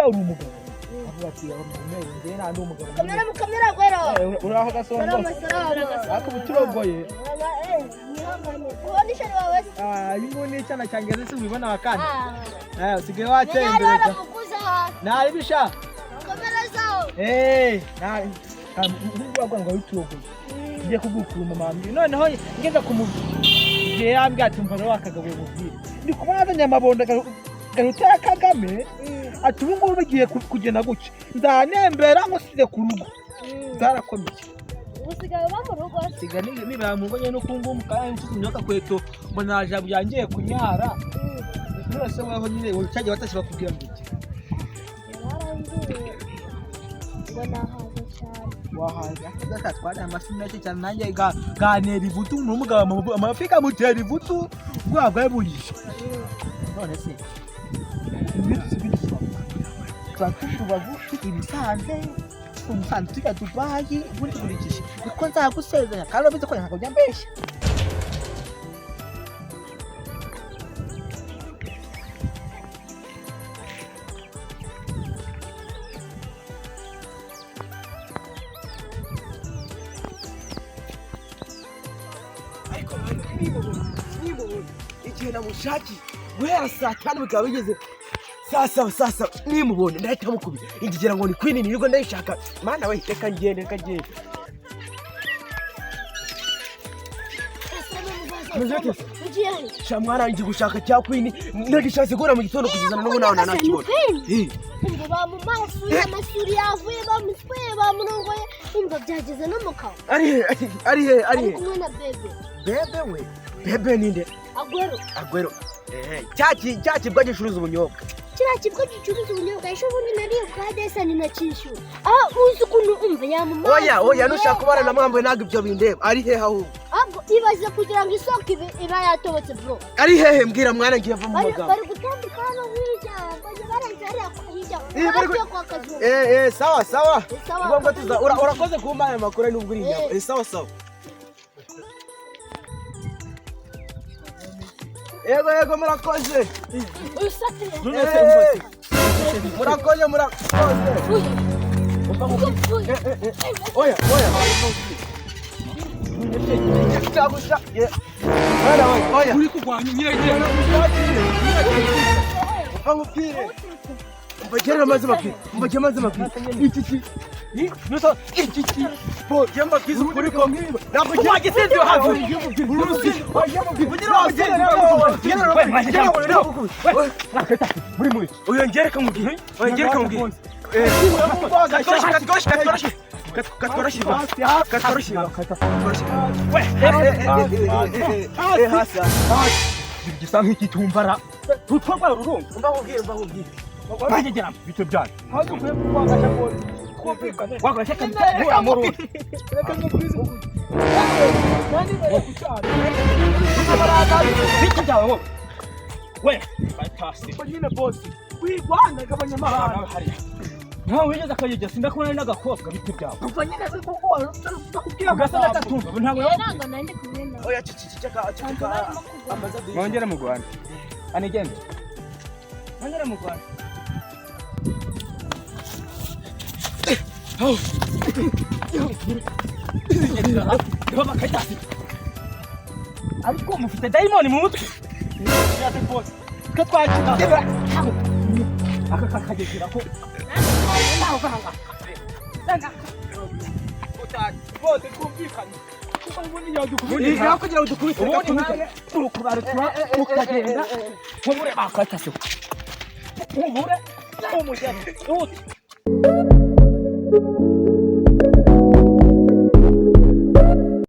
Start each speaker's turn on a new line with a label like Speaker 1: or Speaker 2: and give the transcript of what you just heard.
Speaker 1: buriya uri umugabo avuga ati umumere ngiye nandi umugabo
Speaker 2: kamera gwero
Speaker 1: uraho gasongo ako buturogoye
Speaker 2: ubundi shari wawe
Speaker 1: inguni cyana cyangeze se ubibona wakandi usigaye watembera nari bisha
Speaker 2: kamera zao
Speaker 1: ntabwo ngo biturogoye ngiye kugukura mama noneho ngeza kumubye yambye ati mva wakagabuye mubwire ndi kumazanya amabondo garutera Kagame ati ubu ngubu bigiye kugenda guca ndanembera ngo size ku rugo zarakomeye
Speaker 2: usigaye ba mu rugo
Speaker 1: siga niba mu rugo nyene ukungu mukaya nsunyaka kweto mbona naje byangiye kunyara nose weho nyine ucaje watashika kubwira ngo iki
Speaker 2: mbona haje cyane
Speaker 1: wahaza zaka twara amasina cyane nanjye ganera ivutu n'umugabo amafika mutera ivutu gwagwa burisha none se twatubavu ibisanze umusanzu tujya Dubai burikisha niko nzagusezanya kandi bize ko ntabwo byambeshya ariko nibo igihe namushaki guhera saa 5 bikaba bigeze sasa nimubone ndahita mukubira ingigira ngo ni queen nirwo ndayishaka mana we reka ngende shamwara ngi gushaka cya queen ndagishatse gora mu gitondo kugizana no nawe nakibona
Speaker 2: ngo ba mu maso y'amasuri yavuye bamusweye bamurongoye imva byageze no mukawa
Speaker 1: ari
Speaker 2: kumwe na bebe
Speaker 1: we bebe ninde agwero cyaki bwagishuruza ubunyobwa
Speaker 2: kira kibwo gicuruza ubunyobwa isho bundi nariyo kwa desani na cyishyura uzi ukuntu umva yamuma
Speaker 1: oya nushaka kubana na mwamwe ntabwo ibyo bindeba ari hehe aho
Speaker 2: ahubwo ibaze kugira ngo isoko iba yatobotse bro
Speaker 1: ari hehe mbwira mwana ngiye va mu magambo
Speaker 2: bari gutambika hano hirya baje barangariya kwa kazungu
Speaker 1: sawa ngombwa tuza urakoze kumbaye makuru n'ubwo uriya sawa Ego murakoze. Murakoze. Oya. Cyagusha. Oya. Uri kugwanya nyege. Amupire. Mbagera maze mapire. Iki. Nusa iki. Bo yamba kizu kuri ko. Nako cyagiteze hafi. Urusi. Muri. Uyongereka mubwire. Hasa. Gisa nk'ikitumbara. Tutwagwa ururumva. Mbahubwire. Bagegera bito byane. Hazo kwe kwagasha ko. Wagasha kandi amoro. Reka mubwize. Nani kucyara. Bito byawe. We, fantastic. Nyine boss. Wigwana gabanyamahanga hari. Ntawe wigeze akayijya sindakubona n'agakobwa bito byawe. Umva nyine kuko bakubwira gasana gatumba. Ntawe
Speaker 2: nanga nandi kumena.
Speaker 1: Oya cicika amaza. Mwongera mu Rwanda. Anigende. Mwongera mu Rwanda. Baba kayitasi. Ariko mufite diamond mu mutwe. Yate boss. Katwakira. Aka kagegira ko. Naho vanga. Nanga. Utari. Bote kumvikana. Ubuni yadukubiye. Yakugira udukubise. Ubuni turukubarutura ukagenda. Nkubure bakatase. Nkubure. Umujyana.